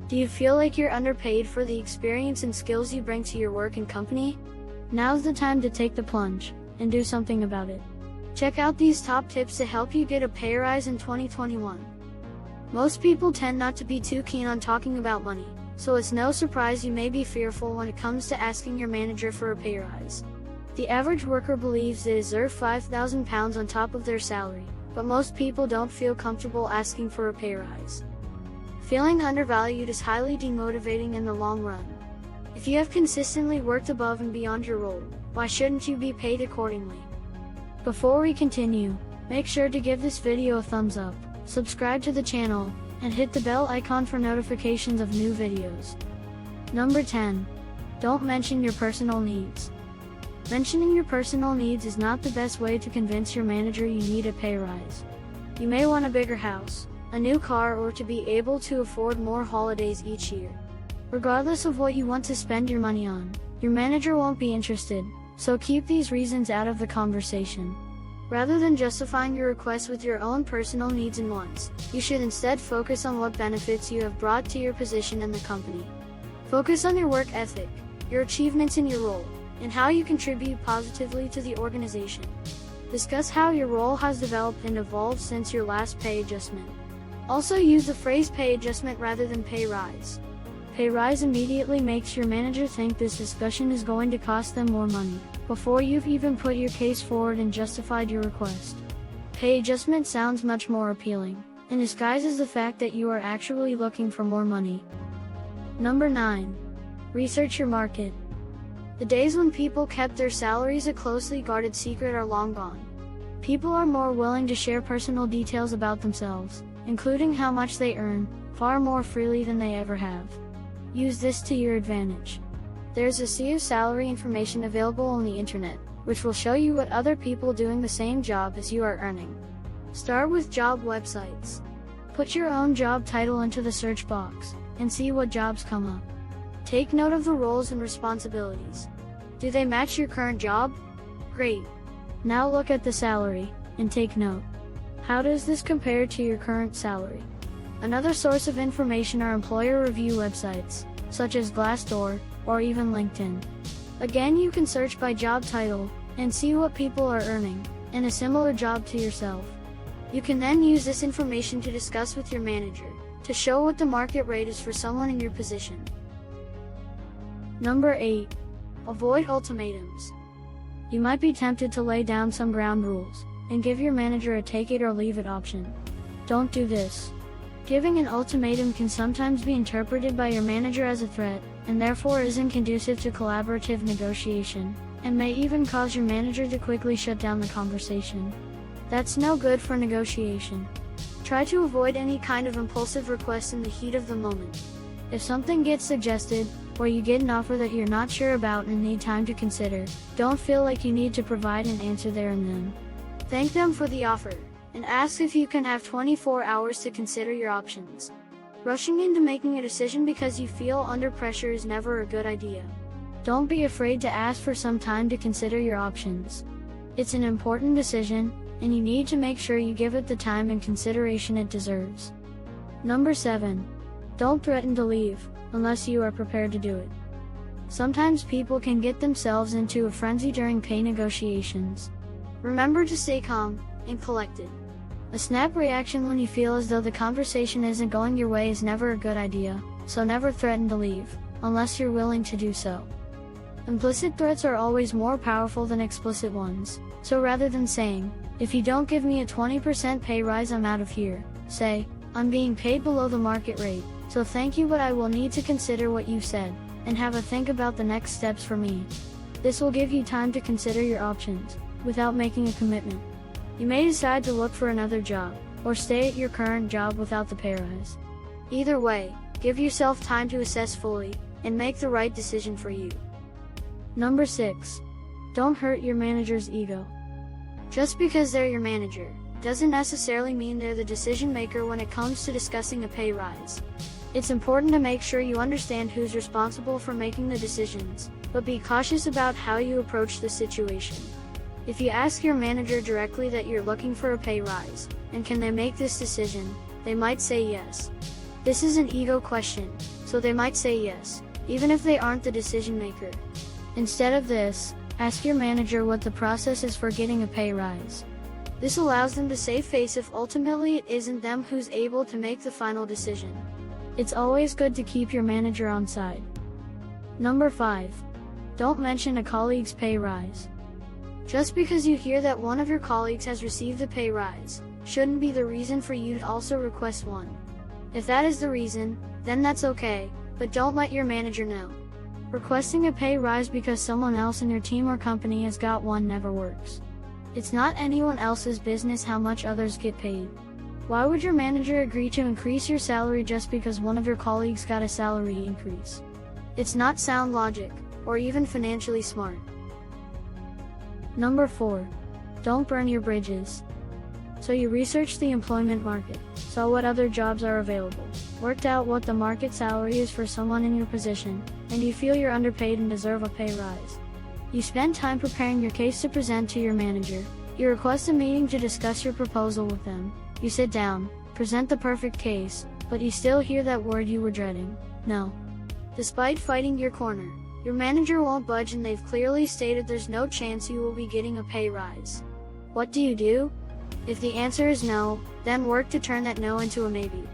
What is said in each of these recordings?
Do you feel like you're underpaid for the experience and skills you bring to your work and company? Now's the time to take the plunge and do something about it. Check out these top tips to help you get a pay rise in 2021. Most people tend not to be too keen on talking about money, so it's no surprise you may be fearful when it comes to asking your manager for a pay rise. The average worker believes they deserve £5,000 on top of their salary, but most people don't feel comfortable asking for a pay rise. Feeling undervalued is highly demotivating in the long run. If you have consistently worked above and beyond your role, why shouldn't you be paid accordingly? Before we continue, make sure to give this video a thumbs up, subscribe to the channel, and hit the bell icon for notifications of new videos. Number 10. Don't mention your personal needs. Mentioning your personal needs is not the best way to convince your manager you need a pay rise. You may want a bigger house, a new car, or to be able to afford more holidays each year. Regardless of what you want to spend your money on, your manager won't be interested, so keep these reasons out of the conversation. Rather than justifying your request with your own personal needs and wants, you should instead focus on what benefits you have brought to your position and the company. Focus on your work ethic, your achievements in your role, and how you contribute positively to the organization. Discuss how your role has developed and evolved since your last pay adjustment. Also use the phrase pay adjustment rather than pay rise. Pay rise immediately makes your manager think this discussion is going to cost them more money, before you've even put your case forward and justified your request. Pay adjustment sounds much more appealing, and disguises the fact that you are actually looking for more money. Number 9. Research your market. The days when people kept their salaries a closely guarded secret are long gone. People are more willing to share personal details about themselves, including how much they earn, far more freely than they ever have. Use this to your advantage. There's a sea of salary information available on the internet, which will show you what other people doing the same job as you are earning. Start with job websites. Put your own job title into the search box, and see what jobs come up. Take note of the roles and responsibilities. Do they match your current job? Great. Now look at the salary, and take note. How does this compare to your current salary? Another source of information are employer review websites, such as Glassdoor, or even LinkedIn. Again, you can search by job title, and see what people are earning, in a similar job to yourself. You can then use this information to discuss with your manager, to show what the market rate is for someone in your position. Number 8. Avoid ultimatums. You might be tempted to lay down some ground rules, and give your manager a take it or leave it option. Don't do this. Giving an ultimatum can sometimes be interpreted by your manager as a threat, and therefore isn't conducive to collaborative negotiation, and may even cause your manager to quickly shut down the conversation. That's no good for negotiation. Try to avoid any kind of impulsive request in the heat of the moment. If something gets suggested, or you get an offer that you're not sure about and need time to consider, don't feel like you need to provide an answer there and then. Thank them for the offer, and ask if you can have 24 hours to consider your options. Rushing into making a decision because you feel under pressure is never a good idea. Don't be afraid to ask for some time to consider your options. It's an important decision, and you need to make sure you give it the time and consideration it deserves. Number 7. Don't threaten to leave, unless you are prepared to do it. Sometimes people can get themselves into a frenzy during pay negotiations. Remember to stay calm and collected. A snap reaction when you feel as though the conversation isn't going your way is never a good idea, so never threaten to leave, unless you're willing to do so. Implicit threats are always more powerful than explicit ones, so rather than saying, "If you don't give me a 20% pay rise, I'm out of here," say, "I'm being paid below the market rate, so thank you, but I will need to consider what you said, and have a think about the next steps for me." This will give you time to consider your options, without making a commitment. You may decide to look for another job, or stay at your current job without the pay rise. Either way, give yourself time to assess fully, and make the right decision for you. Number 6. Don't hurt your manager's ego. Just because they're your manager, doesn't necessarily mean they're the decision maker when it comes to discussing a pay rise. It's important to make sure you understand who's responsible for making the decisions, but be cautious about how you approach the situation. If you ask your manager directly that you're looking for a pay rise, and can they make this decision, they might say yes. This is an ego question, so they might say yes, even if they aren't the decision maker. Instead of this, ask your manager what the process is for getting a pay rise. This allows them to save face if ultimately it isn't them who's able to make the final decision. It's always good to keep your manager on side. Number 5. Don't mention a colleague's pay rise. Just because you hear that one of your colleagues has received a pay rise, shouldn't be the reason for you to also request one. If that is the reason, then that's okay, but don't let your manager know. Requesting a pay rise because someone else in your team or company has got one never works. It's not anyone else's business how much others get paid. Why would your manager agree to increase your salary just because one of your colleagues got a salary increase? It's not sound logic, or even financially smart. Number 4. Don't burn your bridges. So you researched the employment market, saw what other jobs are available, worked out what the market salary is for someone in your position, and you feel you're underpaid and deserve a pay rise. You spend time preparing your case to present to your manager, you request a meeting to discuss your proposal with them, you sit down, present the perfect case, but you still hear that word you were dreading, no. Despite fighting your corner, your manager won't budge and they've clearly stated there's no chance you will be getting a pay rise. What do? If the answer is no, then work to turn that no into a maybe.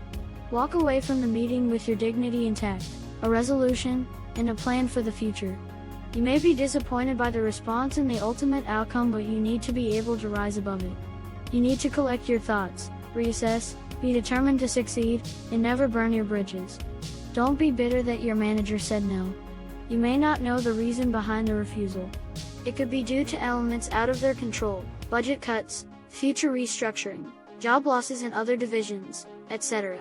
Walk away from the meeting with your dignity intact, a resolution, and a plan for the future. You may be disappointed by the response and the ultimate outcome, but you need to be able to rise above it. You need to collect your thoughts, reassess, be determined to succeed, and never burn your bridges. Don't be bitter that your manager said no. You may not know the reason behind the refusal. It could be due to elements out of their control, budget cuts, future restructuring, job losses in other divisions, etc.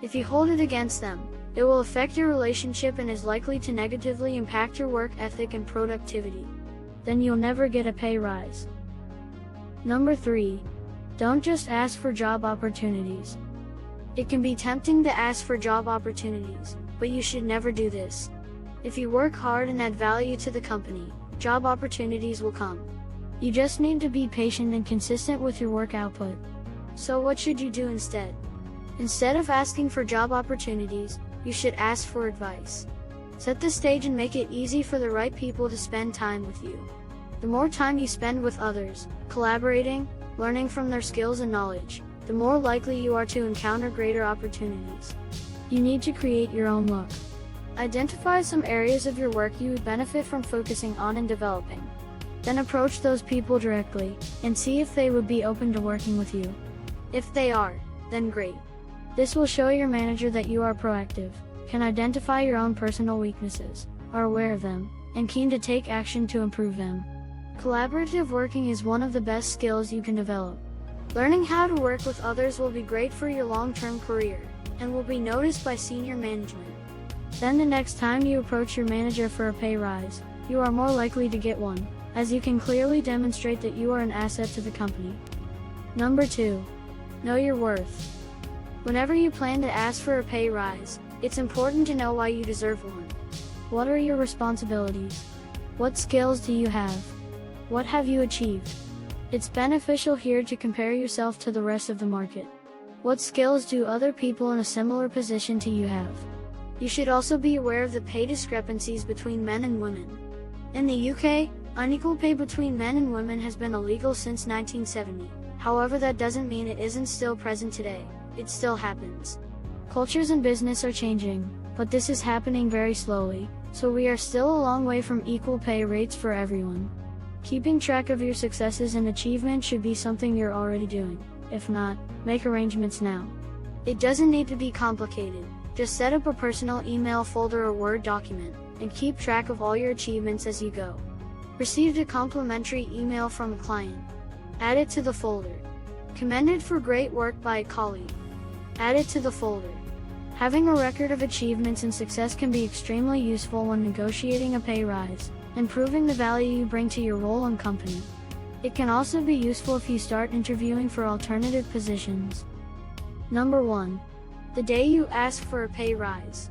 If you hold it against them, it will affect your relationship and is likely to negatively impact your work ethic and productivity. Then you'll never get a pay rise. Number 3. Don't just ask for job opportunities. It can be tempting to ask for job opportunities, but you should never do this. If you work hard and add value to the company, job opportunities will come. You just need to be patient and consistent with your work output. So what should you do instead? Instead of asking for job opportunities, you should ask for advice. Set the stage and make it easy for the right people to spend time with you. The more time you spend with others, collaborating, learning from their skills and knowledge, the more likely you are to encounter greater opportunities. You need to create your own luck. Identify some areas of your work you would benefit from focusing on and developing. Then approach those people directly, and see if they would be open to working with you. If they are, then great. This will show your manager that you are proactive, can identify your own personal weaknesses, are aware of them, and keen to take action to improve them. Collaborative working is one of the best skills you can develop. Learning how to work with others will be great for your long-term career, and will be noticed by senior management. Then the next time you approach your manager for a pay rise, you are more likely to get one, as you can clearly demonstrate that you are an asset to the company. Number 2. Know your worth. Whenever you plan to ask for a pay rise, it's important to know why you deserve one. What are your responsibilities? What skills do you have? What have you achieved? It's beneficial here to compare yourself to the rest of the market. What skills do other people in a similar position to you have? You should also be aware of the pay discrepancies between men and women. In the UK, unequal pay between men and women has been illegal since 1970. However, that doesn't mean it isn't still present today. It still happens. Cultures and business are changing, but this is happening very slowly, so we are still a long way from equal pay rates for everyone. Keeping track of your successes and achievements should be something you're already doing. If not, make arrangements now. It doesn't need to be complicated. Just set up a personal email folder or Word document, and keep track of all your achievements as you go. Received a complimentary email from a client. Add it to the folder. Commended for great work by a colleague. Add it to the folder. Having a record of achievements and success can be extremely useful when negotiating a pay rise, and proving the value you bring to your role and company. It can also be useful if you start interviewing for alternative positions. Number 1. The day you ask for a pay rise.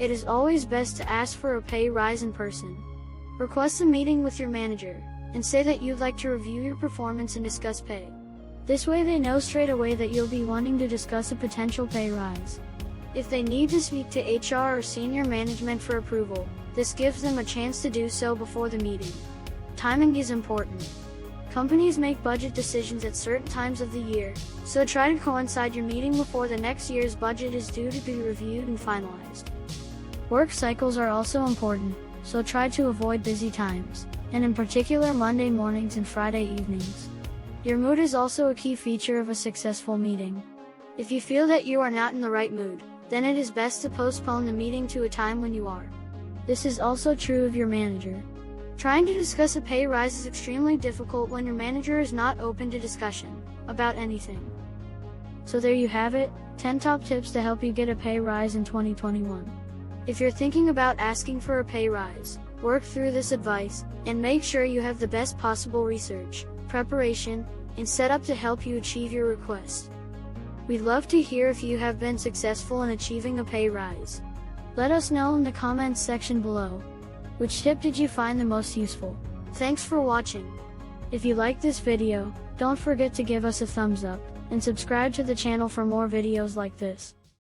It is always best to ask for a pay rise in person. Request a meeting with your manager, and say that you'd like to review your performance and discuss pay. This way they know straight away that you'll be wanting to discuss a potential pay rise. If they need to speak to HR or senior management for approval, this gives them a chance to do so before the meeting. Timing is important. Companies make budget decisions at certain times of the year, so try to coincide your meeting before the next year's budget is due to be reviewed and finalized. Work cycles are also important, so try to avoid busy times, and in particular Monday mornings and Friday evenings. Your mood is also a key feature of a successful meeting. If you feel that you are not in the right mood, then it is best to postpone the meeting to a time when you are. This is also true of your manager. Trying to discuss a pay rise is extremely difficult when your manager is not open to discussion about anything. So there you have it, 10 top tips to help you get a pay rise in 2021. If you're thinking about asking for a pay rise, work through this advice, and make sure you have the best possible research, preparation, and setup to help you achieve your request. We'd love to hear if you have been successful in achieving a pay rise. Let us know in the comments section below. Which tip did you find the most useful? Thanks for watching. If you liked this video, don't forget to give us a thumbs up, and subscribe to the channel for more videos like this.